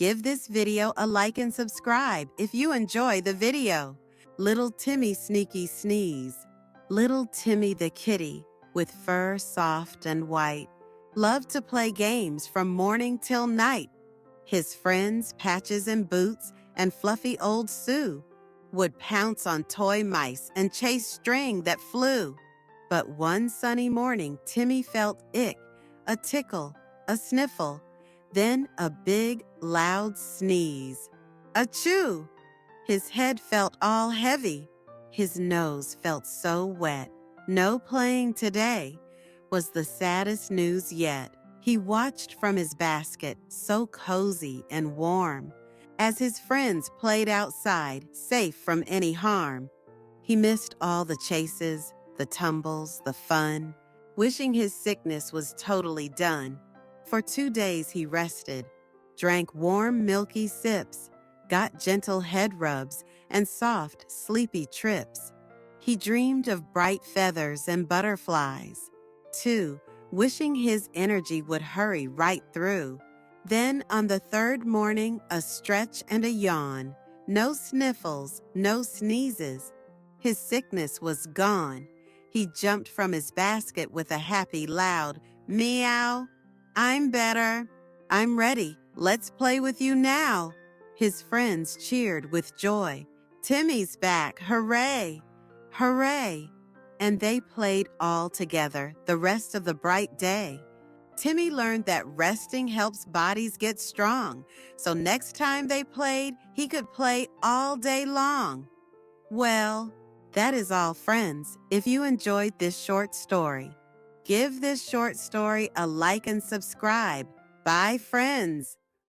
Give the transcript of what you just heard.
Give this video a like and subscribe if you enjoy the video. Little Timmy Sneaky Sneeze. Little Timmy the kitty, with fur soft and white, loved to play games from morning till night. His friends, Patches and Boots, and fluffy old Sue, would pounce on toy mice and chase string that flew. But one sunny morning, Timmy felt ick, a tickle, a sniffle, then a big, loud sneeze. Achoo! His head felt all heavy. His nose felt so wet. No playing today was the saddest news yet. He watched from his basket, so cozy and warm, as his friends played outside, safe from any harm. He missed all the chases, the tumbles, the fun, wishing his sickness was totally done. For 2 days he rested, drank warm milky sips, got gentle head rubs and soft, sleepy trips. He dreamed of bright feathers and butterflies, too, wishing his energy would hurry right through. Then on the 3rd morning, a stretch and a yawn. No sniffles, no sneezes. His sickness was gone. He jumped from his basket with a happy, loud meow. I'm better. I'm ready. Let's play with you now. His friends cheered with joy. Timmy's back. Hooray! Hooray! And they played all together the rest of the bright day. Timmy learned that resting helps bodies get strong, so next time they played, he could play all day long. Well, that is all, friends. If you enjoyed this short story, give this short story a like and subscribe. Bye, friends.